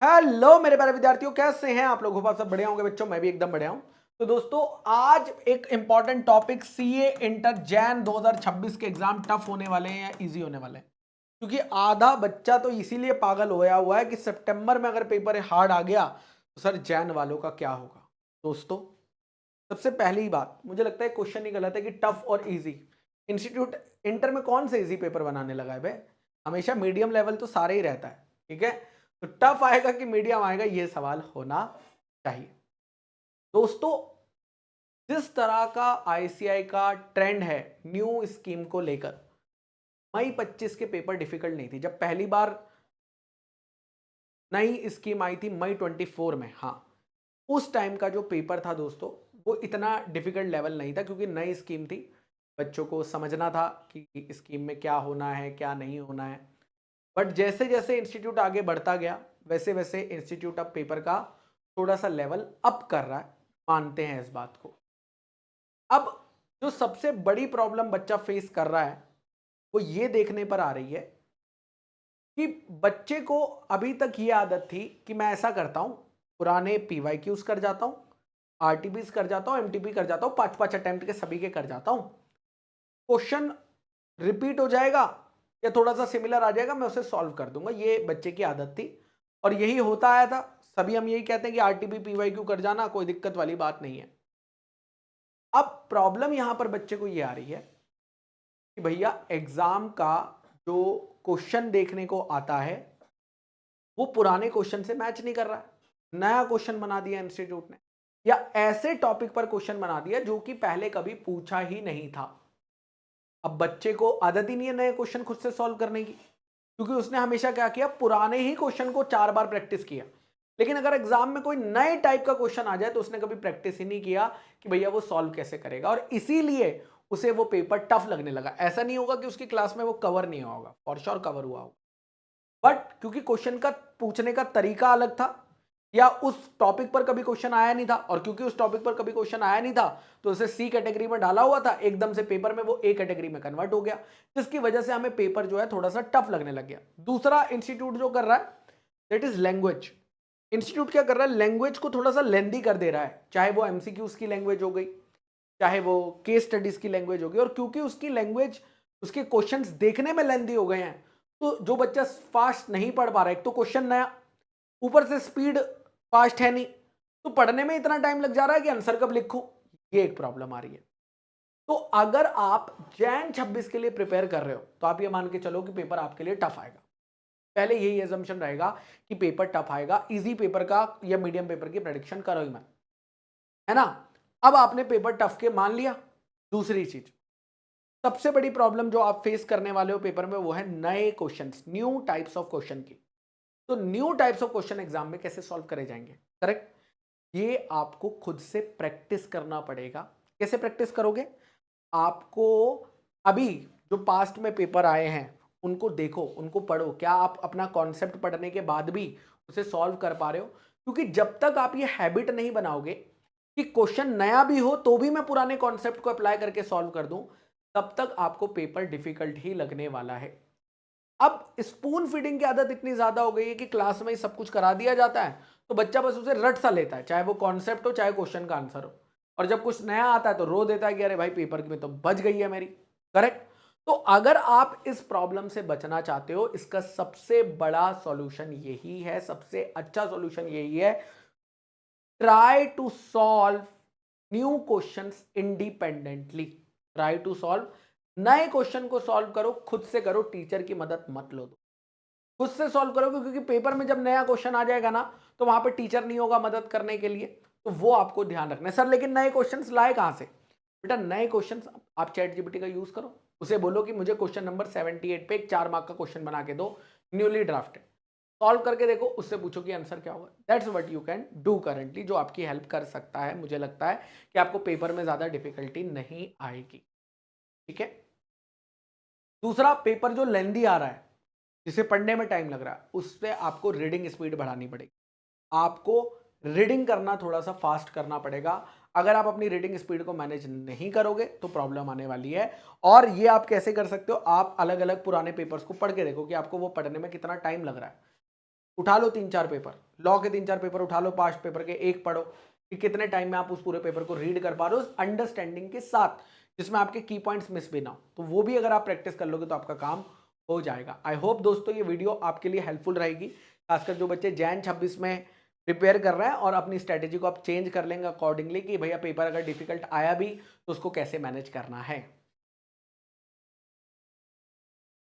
Hello मेरे प्यारे विद्यार्थियों, कैसे हैं आप लोग? होप आप सब बढ़िया होंगे बच्चों। मैं भी एकदम बढ़िया हूं। तो दोस्तों, आज एक important topic, CA inter Jain 2026 के एग्जाम टफ होने वाले हैं या इजी होने वाले हैं? क्योंकि आधा बच्चा तो इसीलिए पागल होया हुआ है कि सितंबर में अगर पेपर हार्ड आ गया तो सर जैन वालों का क्या होगा। दोस्तों, सबसे पहली बात, मुझे लगता है क्वेश्चन ही गलत है कि टफ और इजी। इंस्टीट्यूट इंटर में कौन से इजी पेपर बनाने लगा है बे? हमेशा मीडियम लेवल तो सारे ही रहता है, ठीक है? तो टफ आएगा कि मीडियम आएगा, ये सवाल होना चाहिए। दोस्तों, जिस तरह का आईसीआई का ट्रेंड है न्यू स्कीम को लेकर, मई 25 के पेपर डिफिकल्ट नहीं थी। जब पहली बार नई स्कीम आई थी मई 24 में, हाँ, उस टाइम का जो पेपर था दोस्तों, वो इतना डिफिकल्ट लेवल नहीं था क्योंकि नई स्कीम थी। बच्चों को समझना था कि स्कीम में क्या होना है क्या नहीं होना है। बट जैसे जैसे इंस्टीट्यूट आगे बढ़ता गया, वैसे वैसे इंस्टीट्यूट अब पेपर का थोड़ा सा लेवल अप कर रहा है, मानते हैं इस बात को। अब जो सबसे बड़ी प्रॉब्लम बच्चा फेस कर रहा है वो ये देखने पर आ रही है कि बच्चे को अभी तक ये आदत थी कि मैं ऐसा करता हूं, पुराने पीवाईक्यूज कर जाता हूं, आरटीपीज कर जाता हूं, एमटीपी कर जाता हूं, 5-5 अटेम्प्ट के सभी के कर जाता हूं। क्वेश्चन रिपीट हो जाएगा या थोड़ा सा सिमिलर आ जाएगा, मैं उसे सॉल्व कर दूंगा। ये बच्चे की आदत थी और यही होता आया था। सभी हम यही कहते हैं कि आरटीपी पीवाईक्यू कर जाना, कोई दिक्कत वाली बात नहीं है। अब प्रॉब्लम यहां पर बच्चे को ये आ रही है कि भैया एग्जाम का जो क्वेश्चन देखने को आता है वो पुराने क्वेश्चन से मैच नहीं कर रहा है। नया क्वेश्चन बना दिया इंस्टीट्यूट ने, या ऐसे टॉपिक पर क्वेश्चन बना दिया जो कि पहले कभी पूछा ही नहीं था। अब बच्चे को आदत ही नहीं है नए क्वेश्चन खुद से सॉल्व करने की, क्योंकि उसने हमेशा क्या किया, पुराने ही क्वेश्चन को 4 बार प्रैक्टिस किया। लेकिन अगर एग्जाम में कोई नए टाइप का क्वेश्चन आ जाए तो उसने कभी प्रैक्टिस ही नहीं किया कि भैया वो सॉल्व कैसे करेगा, और इसीलिए उसे वो पेपर टफ लगने लगा। ऐसा नहीं होगा कि उसकी क्लास में वो कवर नहीं हुआ होगा, फॉर श्योर कवर हुआ होगा, बट क्योंकि क्वेश्चन का पूछने का तरीका अलग था, या उस टॉपिक पर कभी क्वेश्चन आया नहीं था, और क्योंकि उस टॉपिक पर कभी क्वेश्चन आया नहीं था तो उसे सी कैटेगरी में डाला हुआ था, एकदम से पेपर में वो ए कैटेगरी में कन्वर्ट हो गया, जिसकी वजह से हमें पेपर जो है थोड़ा सा टफ लगने लग गया। दूसरा इंस्टीट्यूट जो कर रहा है दैट इज लैंग्वेज। इंस्टीट्यूट क्या कर रहा है, लैंग्वेज को थोड़ा सा लेंदी कर दे रहा है, चाहे वो एमसीक्यूज की लैंग्वेज हो गई, चाहे वो केस स्टडीज की लैंग्वेज होगी। और क्योंकि उसकी लैंग्वेज, उसके क्वेश्चंस देखने में लेंदी हो गए हैं, तो जो बच्चा फास्ट नहीं पढ़ पा रहा है, एक तो क्वेश्चन नया, ऊपर से स्पीड फास्ट है नहीं, तो पढ़ने में इतना टाइम लग जा रहा है कि आंसर कब लिखूं, ये एक प्रॉब्लम आ रही है। तो अगर आप जैन 26 के लिए प्रिपेयर कर रहे हो तो आप ये मान के चलो कि पेपर आपके लिए टफ आएगा। पहले यही एजम्पशन रहेगा कि पेपर टफ आएगा, इजी पेपर का या मीडियम पेपर की प्रेडिक्शन करो ही मत, है ना? अब आपने पेपर टफ के मान लिया। दूसरी चीज, सबसे बड़ी प्रॉब्लम जो आप फेस करने वाले हो पेपर में वो है नए questions, new types of question की। तो new types of question exam में कैसे सॉल्व करे जाएंगे? करेक्ट, ये आपको खुद से प्रैक्टिस करना पड़ेगा। कैसे प्रैक्टिस करोगे? आपको अभी जो पास्ट में पेपर आए हैं उनको देखो, उनको पढ़ो, क्या आप अपना कॉन्सेप्ट पढ़ने के बाद भी उसे सॉल्व कर पा रहे हो? क्योंकि जब तक आप ये हैबिट नहीं बनाओगे कि क्वेश्चन नया भी हो तो भी मैं पुराने कॉन्सेप्ट को अप्लाई करके सॉल्व कर दूं, तब तक आपको पेपर डिफिकल्ट ही लगने वाला है। अब स्पून फीडिंग की आदत इतनी ज्यादा हो गई है कि क्लास में ही सब कुछ करा दिया जाता है, तो बच्चा बस उसे रट सा लेता है, चाहे वो कॉन्सेप्ट हो चाहे क्वेश्चन का आंसर हो। और जब कुछ नया आता है तो रो देता है कि अरे भाई पेपर में तो बच गई है मेरी। करेक्ट। तो अगर आप इस प्रॉब्लम से बचना चाहते हो, इसका सबसे बड़ा सॉल्यूशन यही है, सबसे अच्छा सॉल्यूशन यही है, try to solve new questions independently. Try to solve, नए क्वेश्चन को सॉल्व करो, खुद से करो, टीचर की मदद मत लो। खुद से सॉल्व करोगे, क्योंकि पेपर में जब नया क्वेश्चन आ जाएगा ना तो वहां पे टीचर नहीं होगा मदद करने के लिए, तो वो आपको ध्यान रखना है। सर लेकिन नए क्वेश्चंस लाए कहां से? बेटा नए क्वेश्चंस आप चैट जीपीटी का यूज करो, उसे बोलो कि मुझे क्वेश्चन नंबर 78 पे एक 4 मार्क का क्वेश्चन बना के दो, न्यूली ड्राफ्टेड, सॉल्व करके देखो, उससे पूछो कि आंसर क्या होगा। That's what you can do currently, जो आपकी हेल्प कर सकता है। मुझे लगता है कि आपको पेपर में ज्यादा डिफिकल्टी नहीं आएगी। ठीक है। दूसरा, पेपर जो लेंदी आ रहा है, जिसे पढ़ने में टाइम लग रहा है, उससे आपको रीडिंग स्पीड बढ़ानी पड़ेगी। आपको रीडिंग करना थोड़ा सा फास्ट करना पड़ेगा। अगर आप अपनी रीडिंग स्पीड को मैनेज नहीं करोगे तो प्रॉब्लम आने वाली है। और ये आप कैसे कर सकते हो? आप अलग अलग पुराने पेपर्स को पढ़ के देखो कि आपको वो पढ़ने में कितना टाइम लग रहा है। उठा लो 3-4 पेपर, लॉ के 3-4 पेपर उठा लो, पास्ट पेपर के एक पढ़ो कि कितने टाइम में आप उस पूरे पेपर को रीड कर पा रहे हो उस अंडरस्टैंडिंग के साथ, जिसमें आपके की पॉइंट्स मिस भी ना हो। तो वो भी अगर आप प्रैक्टिस कर लोगे तो आपका काम हो जाएगा। आई होप दोस्तों ये वीडियो आपके लिए हेल्पफुल रहेगी, खासकर जो बच्चे जैन 26 में प्रिपेयर कर रहे हैं और अपनी स्ट्रेटेजी को आप चेंज कर लेंगे अकॉर्डिंगली कि भैया पेपर अगर डिफिकल्ट आया भी तो उसको कैसे मैनेज करना है।